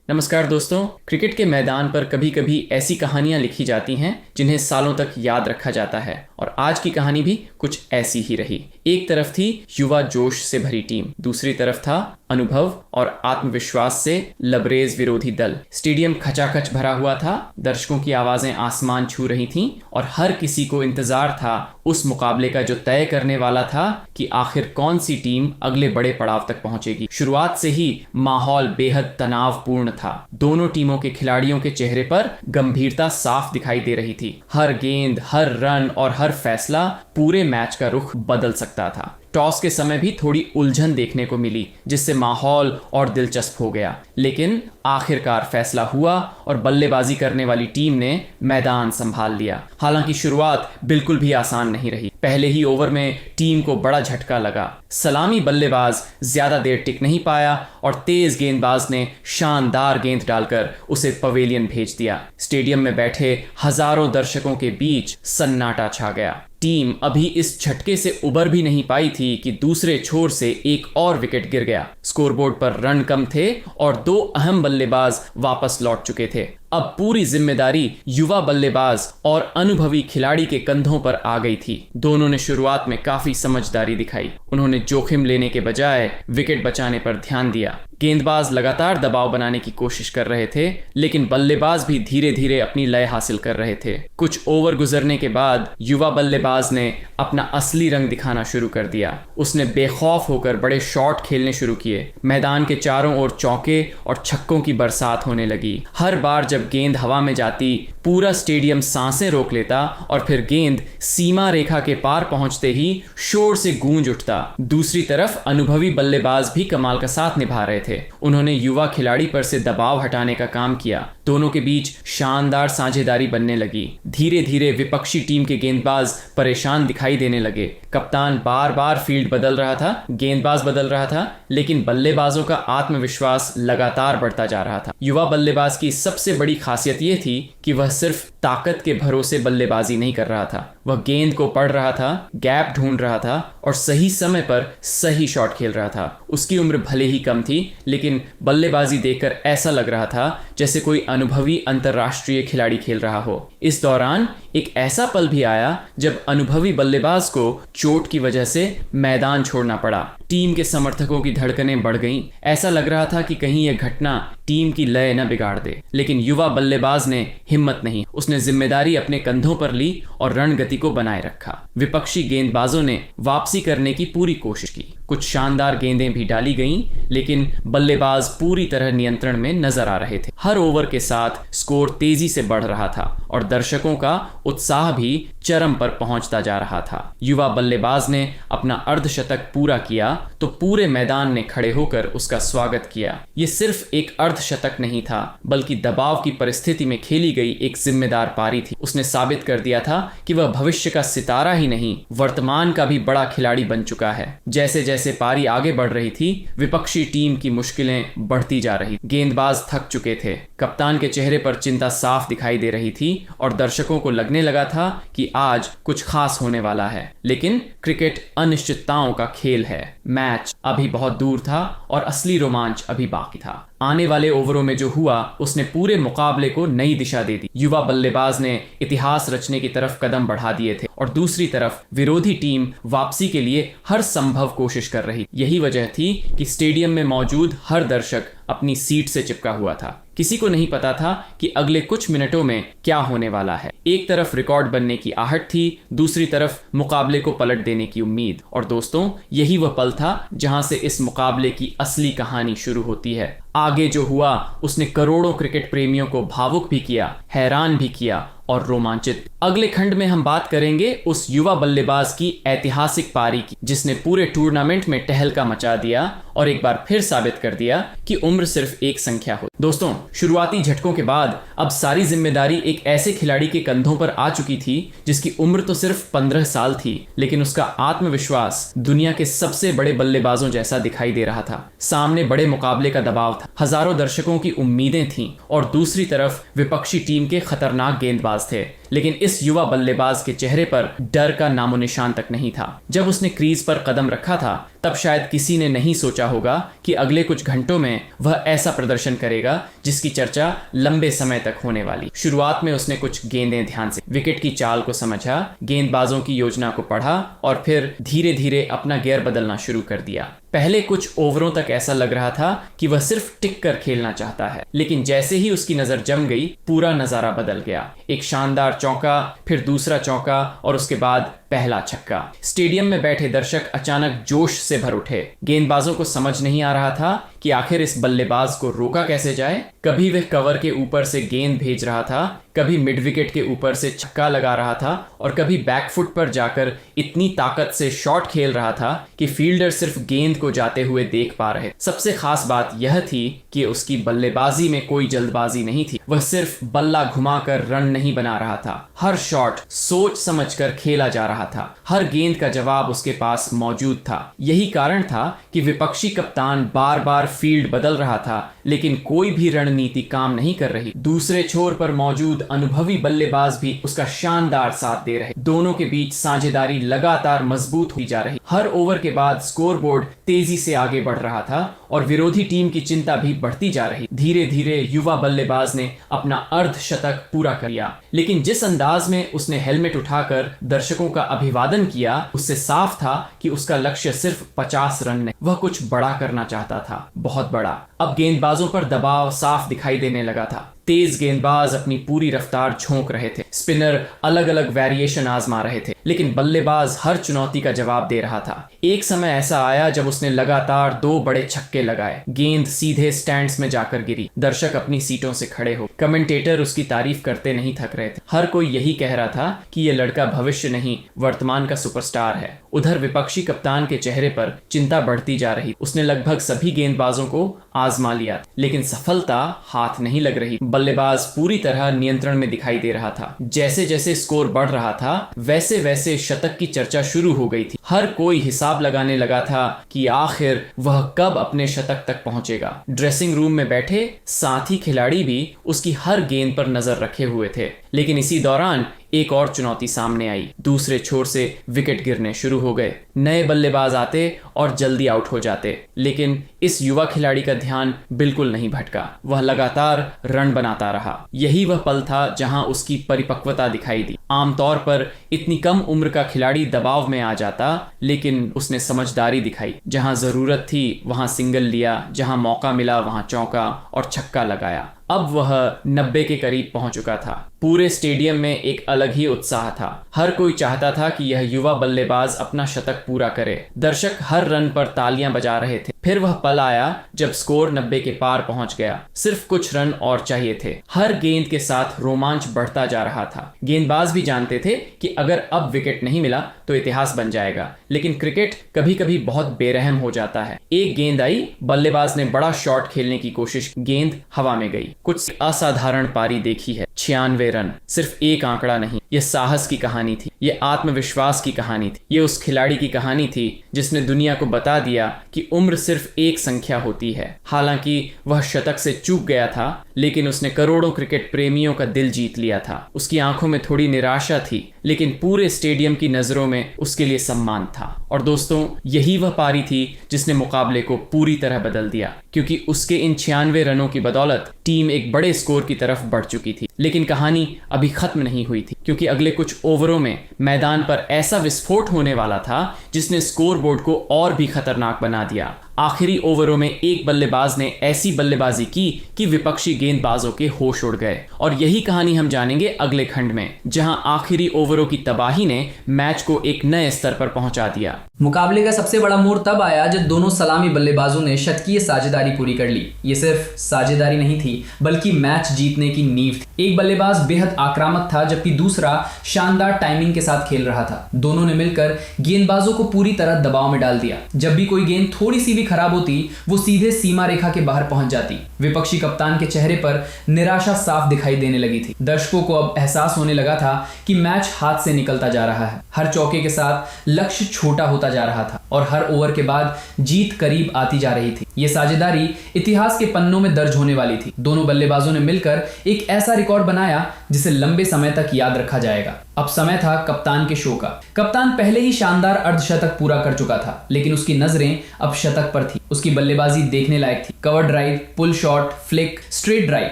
नमस्कार दोस्तों। क्रिकेट के मैदान पर कभी कभी ऐसी कहानियां लिखी जाती हैं जिन्हें सालों तक याद रखा जाता है, और आज की कहानी भी कुछ ऐसी ही रही। एक तरफ थी युवा जोश से भरी टीम, दूसरी तरफ था अनुभव और आत्मविश्वास से लबरेज विरोधी दल। स्टेडियम खचाखच भरा हुआ था, दर्शकों की आवाजें आसमान छू रही थीं और हर किसी को इंतजार था उस मुकाबले का जो तय करने वाला था कि आखिर कौन सी टीम अगले बड़े पड़ाव तक पहुंचेगी। शुरुआत से ही माहौल बेहद तनावपूर्ण था। दोनों टीमों के खिलाड़ियों के चेहरे पर गंभीरता साफ दिखाई दे रही थी। हर गेंद, हर रन और हर फैसला पूरे मैच का रुख बदल सकता था। टॉस के समय भी थोड़ी उलझन देखने को मिली, जिससे माहौल और दिलचस्प हो गया। लेकिन आखिरकार फैसला हुआ और बल्लेबाजी करने वाली टीम ने मैदान संभाल लिया। हालांकि शुरुआत बिल्कुल भी आसान नहीं रही। पहले ही ओवर में टीम को बड़ा झटका लगा। सलामी बल्लेबाज ज्यादा देर टिक नहीं पाया और तेज गेंदबाज ने शानदार गेंद डालकर उसे पवेलियन भेज दिया। स्टेडियम में बैठे हजारों दर्शकों के बीच सन्नाटा छा गया। टीम अभी इस झटके से उबर भी नहीं पाई थी कि दूसरे छोर से एक और विकेट गिर गया। स्कोरबोर्ड पर रन कम थे और दो अहम बल्लेबाज वापस लौट चुके थे। अब पूरी जिम्मेदारी युवा बल्लेबाज और अनुभवी खिलाड़ी के कंधों पर आ गई थी। दोनों ने शुरुआत में काफी समझदारी दिखाई। उन्होंने जोखिम लेने के बजाय विकेट बचाने पर ध्यान दिया। गेंदबाज लगातार दबाव बनाने की कोशिश कर रहे थे, लेकिन बल्लेबाज भी धीरे धीरे अपनी लय हासिल कर रहे थे। कुछ ओवर गुजरने के बाद युवा बल्लेबाज ने अपना असली रंग दिखाना शुरू कर दिया। उसने बेखौफ होकर बड़े शॉट खेलने शुरू किए। मैदान के चारों ओर चौके और छक्कों की बरसात होने लगी। हर बार जब गेंद हवा में जाती, पूरा स्टेडियम सांसें रोक लेता और फिर गेंद सीमा रेखा के पार पहुंचते ही शोर से गूंज उठता। दूसरी तरफ अनुभवी बल्लेबाज भी कमाल का साथ निभा रहे थे। उन्होंने युवा खिलाड़ी पर से दबाव हटाने का काम किया। दोनों के बीच शानदार साझेदारी बनने लगी। धीरे धीरे विपक्षी टीम के गेंदबाज परेशान दिखाई देने लगे। कप्तान बार बार फील्ड बदल रहा था, गेंदबाज बदल रहा था, लेकिन बल्लेबाजों का आत्मविश्वास लगातार बढ़ता जा रहा था। युवा बल्लेबाज की सबसे बड़ी खासियत यह थी कि वह सिर्फ ताकत के भरोसे बल्लेबाजी नहीं कर रहा था। वह गेंद को पढ़ रहा था, गैप ढूंढ रहा था और सही समय पर सही शॉट खेल रहा था। उसकी उम्र भले ही कम थी, लेकिन बल्लेबाजी देखकर ऐसा लग रहा था जैसे कोई अनुभवी अंतर्राष्ट्रीय खिलाड़ी खेल रहा हो। इस दौरान एक ऐसा पल भी आया जब अनुभवी बल्लेबाज को चोट की वजह से मैदान छोड़ना पड़ा। टीम के समर्थकों की धड़कनें बढ़ गईं। ऐसा लग रहा था कि कहीं यह घटना टीम की लय न बिगाड़ दे, लेकिन युवा बल्लेबाज ने हिम्मत नहीं। उसने जिम्मेदारी अपने कंधों पर ली और रणगति को बनाए रखा। विपक्षी गेंदबाजों ने वापसी करने की पूरी कोशिश की। कुछ शानदार गेंदें भी डाली गईं, लेकिन बल्लेबाज पूरी तरह नियंत्रण में नजर आ रहे थे। हर ओवर के साथ स्कोर तेजी से बढ़ रहा था और दर्शकों का उत्साह भी चरम पर पहुंचता जा रहा था। युवा बल्लेबाज ने अपना अर्धशतक पूरा किया तो पूरे मैदान ने खड़े होकर उसका स्वागत किया। ये सिर्फ एक अर्धशतक नहीं था, बल्कि दबाव की परिस्थिति में खेली गई एक जिम्मेदार पारी थी। उसने साबित कर दिया था कि वह भविष्य का सितारा ही नहीं, वर्तमान का भी बड़ा खिलाड़ी बन चुका है। जैसे जैसे पारी आगे बढ़ रही थी, विपक्षी टीम की मुश्किलें बढ़ती जा रही। गेंदबाज थक चुके थे। कप्तान के चेहरे पर चिंता साफ दिखाई दे रही थी और दर्शकों को लगने लगा था कि आज कुछ खास होने वाला है। लेकिन क्रिकेट अनिश्चितताओं का खेल है। मैच अभी बहुत दूर था और असली रोमांच अभी बाकी था। आने वाले ओवरों में जो हुआ, उसने पूरे मुकाबले को नई दिशा दे दी। युवा बल्लेबाज ने इतिहास रचने की तरफ कदम बढ़ा दिए थे और दूसरी तरफ विरोधी टीम वापसी के लिए हर संभव कोशिश कर रही। यही वजह थी कि स्टेडियम में मौजूद हर दर्शक अपनी सीट से चिपका हुआ था। किसी को नहीं पता था कि अगले कुछ मिनटों में क्या होने वाला है। एक तरफ रिकॉर्ड बनने की आहट थी, दूसरी तरफ मुकाबले को पलट देने की उम्मीद। और दोस्तों, यही वह पल था जहां से इस मुकाबले की असली कहानी शुरू होती है। आगे जो हुआ उसने करोड़ों क्रिकेट प्रेमियों को भावुक भी किया, हैरान भी किया और रोमांचित। अगले खंड में हम बात करेंगे उस युवा बल्लेबाज की ऐतिहासिक पारी की, जिसने पूरे टूर्नामेंट में टहलका मचा दिया और एक बार फिर साबित कर दिया कि उम्र सिर्फ एक संख्या हो। दोस्तों, शुरुआती झटकों के बाद अब सारी जिम्मेदारी एक ऐसे खिलाड़ी के कंधों पर आ चुकी थी जिसकी उम्र तो सिर्फ 15 साल थी, लेकिन उसका आत्मविश्वास दुनिया के सबसे बड़े बल्लेबाजों जैसा दिखाई दे रहा था। सामने बड़े मुकाबले का दबाव था, हजारों दर्शकों की उम्मीदें थीं और दूसरी तरफ विपक्षी टीम के खतरनाक गेंदबाज थे। लेकिन इस युवा बल्लेबाज के चेहरे पर डर का नामो निशान तक नहीं था। जब उसने क्रीज पर कदम रखा था तब शायद किसी ने नहीं सोचा होगा कि अगले कुछ घंटों में वह ऐसा प्रदर्शन करेगा जिसकी चर्चा लंबे समय तक होने वाली। शुरुआत में उसने कुछ गेंदें ध्यान से विकेट की चाल को समझा, गेंदबाजों की योजना को पढ़ा और फिर धीरे धीरे अपना गियर बदलना शुरू कर दिया। पहले कुछ ओवरों तक ऐसा लग रहा था कि वह सिर्फ टिक कर खेलना चाहता है, लेकिन जैसे ही उसकी नजर जम गई पूरा नजारा बदल गया। एक शानदार चौका, फिर दूसरा चौका और उसके बाद पहला छक्का। स्टेडियम में बैठे दर्शक अचानक जोश से भर उठे। गेंदबाजों को समझ नहीं आ रहा था कि आखिर इस बल्लेबाज को रोका कैसे जाए। कभी वह कवर के ऊपर से गेंद भेज रहा था, कभी मिड विकेट के ऊपर से छक्का लगा रहा था और कभी बैकफुट पर जाकर इतनी ताकत से शॉट खेल रहा था कि फील्डर सिर्फ गेंद को जाते हुए देख पा रहे। सबसे खास बात यह थी कि उसकी बल्लेबाजी में कोई जल्दबाजी नहीं थी। वह सिर्फ बल्ला घुमाकर रन नहीं बना रहा था। हर शॉट सोच समझकर खेला जा रहा था। हर गेंद का जवाब उसके पास मौजूद था। यही कारण था कि विपक्षी कप्तान बार बार फील्ड बदल रहा था, लेकिन कोई भी रणनीति काम नहीं कर रही। दूसरे छोर पर मौजूद अनुभवी बल्लेबाज भी उसका शानदार साथ दे रहे। दोनों के बीच साझेदारी लगातार मजबूत होती जा रही। हर ओवर के बाद स्कोरबोर्ड तेजी से आगे बढ़ रहा था और विरोधी टीम की चिंता भी बढ़ती जा रही। धीरे धीरे युवा बल्लेबाज ने अपना अर्धशतक पूरा कर लिया, लेकिन जिस अंदाज में उसने हेलमेट उठाकर दर्शकों का अभिवादन किया उससे साफ था कि उसका लक्ष्य सिर्फ 50 रन नहीं, वह कुछ बड़ा करना चाहता था, बहुत बड़ा। अब गेंदबाजों पर दबाव साफ दिखाई देने लगा था। तेज गेंदबाज अपनी पूरी रफ्तार झोंक रहे थे, स्पिनर अलग अलग वेरिएशन आजमा रहे थे, लेकिन बल्लेबाज हर चुनौती का जवाब दे रहा था। एक समय ऐसा आया जब उसने लगातार 2 बड़े छक्के लगाए। गेंद सीधे स्टैंड्स में जाकर गिरी। दर्शक अपनी सीटों से खड़े हो। कमेंटेटर उसकी तारीफ करते नहीं थक रहे थे। हर कोई यही कह रहा था कि यह लड़का भविष्य नहीं वर्तमान का सुपरस्टार है। उधर विपक्षी कप्तान के चेहरे पर चिंता बढ़ती जा रही। उसने लगभग सभी गेंदबाजों को आजमा लिया, लेकिन सफलता हाथ नहीं लग रही। बल्लेबाज पूरी तरह नियंत्रण में दिखाई दे रहा था। जैसे जैसे स्कोर बढ़ रहा था वैसे वैसे शतक की चर्चा शुरू हो गई थी। हर कोई हिसाब लगाने लगा था कि आखिर वह कब अपने शतक तक पहुंचेगा। ड्रेसिंग रूम में बैठे साथी खिलाड़ी भी उसकी हर गेंद पर नजर रखे हुए थे, लेकिन इसी दौरान एक और चुनौती सामने आई। दूसरे छोर से विकेट गिरने शुरू हो गए। नए बल्लेबाज आते और जल्दी आउट हो जाते, लेकिन इस युवा खिलाड़ी का ध्यान बिल्कुल नहीं भटका। वह लगातार रन बनाता रहा। यही वह पल था जहां उसकी परिपक्वता दिखाई दी। आमतौर पर इतनी कम उम्र का खिलाड़ी दबाव में आ जाता, लेकिन उसने समझदारी दिखाई। जहां जरूरत थी वहां सिंगल लिया, जहां मौका मिला वहां चौका और छक्का लगाया। अब वह 90 के करीब पहुंच चुका था। पूरे स्टेडियम में एक अलग ही उत्साह था। हर कोई चाहता था कि यह युवा बल्लेबाज अपना शतक पूरा करे। दर्शक हर रन पर तालियां बजा रहे थे। फिर वह पल आया जब स्कोर 90 के पार पहुंच गया। सिर्फ कुछ रन और चाहिए थे। हर गेंद के साथ रोमांच बढ़ता जा रहा था। गेंदबाज भी जानते थे कि अगर अब विकेट नहीं मिला तो इतिहास बन जाएगा, लेकिन क्रिकेट कभी कभी बहुत बेरहम हो जाता है। एक गेंद आई, बल्लेबाज ने बड़ा शॉट खेलने की कोशिश, गेंद हवा में गई। कुछ असाधारण पारी देखी है। 96 रन सिर्फ एक आंकड़ा नहीं, यह साहस की कहानी थी, यह आत्मविश्वास की कहानी थी। यह उस खिलाड़ी की कहानी थी जिसने दुनिया को बता दिया कि उम्र सिर्फ एक संख्या होती है। हालांकि वह शतक से चूक गया था, लेकिन उसने करोड़ों क्रिकेट प्रेमियों का दिल जीत लिया था। उसकी आंखों में थोड़ी निराशा थी, लेकिन पूरे स्टेडियम की नजरों में उसके लिए सम्मान था। और दोस्तों, यही वह पारी थी जिसने मुकाबले को पूरी तरह बदल दिया, क्योंकि उसके इन 96 रनों की बदौलत टीम एक बड़े स्कोर की तरफ बढ़ चुकी थी। लेकिन कहानी अभी खत्म नहीं हुई थी, क्योंकि अगले कुछ ओवरों में मैदान पर ऐसा विस्फोट होने वाला था जिसने स्कोरबोर्ड को और भी खतरनाक बना दिया। आखिरी ओवरों में एक बल्लेबाज ने ऐसी बल्लेबाजी की कि विपक्षी गेंदबाजों के होश उड़ गए। और यही कहानी हम जानेंगे अगले खंड में, जहां आखिरी ओवरों की तबाही ने मैच को एक नए स्तर पर पहुंचा दिया। मुकाबले का सबसे बड़ा मोड़ तब आया जब दोनों सलामी बल्लेबाजों ने शतकीय साझेदारी पूरी कर ली। ये सिर्फ साझेदारी नहीं थी, बल्कि मैच जीतने की नींव थी। एक बल्लेबाज बेहद आक्रामक था, जबकि दूसरा शानदार टाइमिंग के साथ खेल रहा था। दोनों ने मिलकर गेंदबाजों को पूरी तरह दबाव में डाल दिया। जब भी कोई गेंद थोड़ी सी भी खराब होती, वो सीधे सीमा रेखा के बाहर पहुंच जाती। विपक्षी कप्तान के चेहरे पर निराशा साफ दिखाई देने लगी थी। दर्शकों को अब एहसास होने लगा था कि मैच हाथ से निकलता जा रहा है। हर चौके के साथ लक्ष्य छोटा होता जा रहा था। और हर ओवर के बाद जीत करीब आती जा रही थी। ये साझेदारी इतिहास के पन्नों में दर्ज होने वाली थी। दोनों बल्लेबाजों ने मिलकर एक ऐसा रिकॉर्ड बनाया जिसे लंबे समय तक याद रखा जाएगा। अब समय था कप्तान के शो का। कप्तान पहले ही शानदार अर्धशतक पूरा कर चुका था, लेकिन उसकी नजरें अब शतक पर थी। उसकी बल्लेबाजी देखने लायक थी। Cover drive, pull shot, flick, straight drive,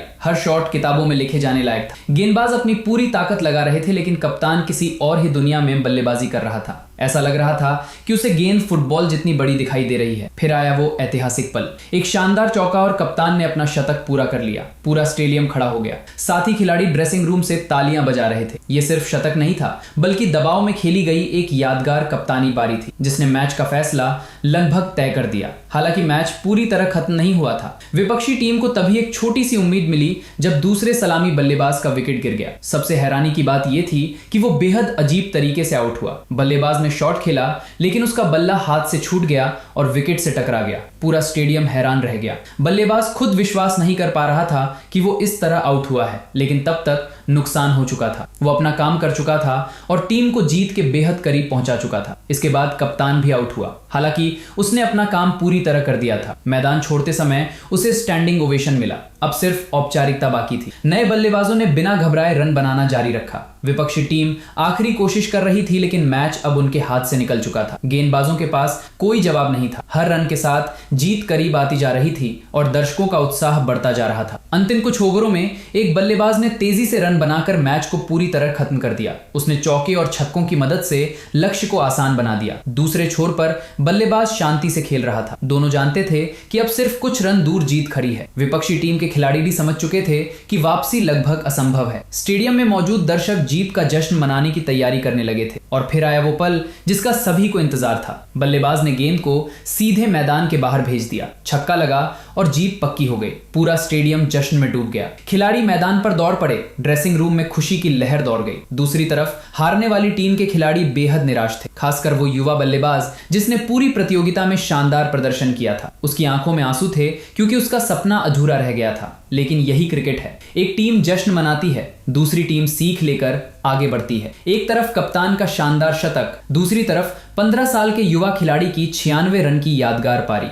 हर शॉट किताबों में लिखे जाने लायक था। गेंदबाज अपनी पूरी ताकत लगा रहे थे, लेकिन कप्तान किसी और ही दुनिया में बल्लेबाजी कर रहा था। ऐसा लग रहा था कि उसे गेंद फुटबॉल जितनी बड़ी दिखाई दे रही है। फिर आया वो ऐतिहासिक पल, एक शानदार चौका और कप्तान ने अपना शतक पूरा कर लिया। पूरा स्टेडियम खड़ा हो गया। साथी खिलाड़ी ड्रेसिंग रूम से तालियां बजा रहे थे। ये सिर्फ शतक नहीं था, बल्कि दबाव में खेली गई एक यादगार कप्तानी पारी थी, जिसने मैच का फैसला लगभग तय कर दिया। हालांकि मैच पूरी तरह खत्म नहीं हुआ था। विपक्षी टीम को तभी एक छोटी सी उम्मीद मिली जब दूसरे सलामी बल्लेबाज का विकेट गिर गया। सबसे हैरानी की बात यह थी कि वो बेहद अजीब तरीके से आउट हुआ। बल्लेबाज ने शॉट खेला, लेकिन उसका बल्ला हाथ से छूट गया और विकेट से टकरा गया। पूरा स्टेडियम हैरान रह गया। बल्लेबाज खुद विश्वास नहीं कर पा रहा था कि वो इस तरह आउट हुआ है, लेकिन तब तक नुकसान हो चुका था। वो अपना काम कर चुका था और टीम को जीत के बेहद करीब पहुंचा चुका था। इसके बाद कप्तान भी आउट हुआ। हालांकि उसने अपना काम पूरी तरह कर दिया था। मैदान छोड़ते समय उसे स्टैंडिंग ओवेशन मिला। अब सिर्फ औपचारिकता बाकी थी। नए बल्लेबाजों ने बिना घबराए रन बनाना जारी रखा। विपक्षी टीम आखिरी कोशिश कर रही थी, लेकिन मैच अब उनके हाथ से निकल चुका था। गेंदबाजों के पास कोई जवाब नहीं था। हर रन के साथ जीत करीब आती जा रही थी और दर्शकों का उत्साह बढ़ता जा रहा था। अंतिम कुछ ओवरों में एक बल्लेबाज ने तेजी से रन बनाकर मैच को पूरी तरह खत्म कर दिया। उसने चौके और छक्कों की मदद से लक्ष्य को आसान बना दिया। दूसरे छोर पर बल्लेबाज शांति से खेल रहा था। दोनों जानते थे कि अब सिर्फ कुछ रन दूर जीत खड़ी है। विपक्षी टीम के खिलाड़ी भी समझ चुके थे कि वापसी लगभग असंभव है। स्टेडियम में मौजूद दर्शक जीत का जश्न मनाने की तैयारी करने लगे थे और फिर आया वो पल जिसका सभी को इंतजार था। बल्लेबाज ने गेंद को सीधे मैदान के बाहर भेज दिया। छक्का लगा और जीत पक्की हो गई। पूरा स्टेडियम जश्न में डूब गया। खिलाड़ी मैदान पर दौड़ पड़े। ड्रेसिंग रूम में खुशी की लहर दौड़ गई। दूसरी तरफ हारने वाली टीम के खिलाड़ी बेहद निराश थे, खासकर वो युवा बल्लेबाज जिसने पूरी प्रतियोगिता में शानदार प्रदर्शन किया था। उसकी आंखों में आंसू थे क्योंकि उसका सपना अधूरा रह गया था। लेकिन यही क्रिकेट है। एक टीम जश्न मनाती है, दूसरी टीम सीख लेकर आगे बढ़ती है। एक तरफ कप्तान का शानदार शतक, दूसरी तरफ 15 साल के युवा खिलाड़ी की 96 रन की यादगार पारी।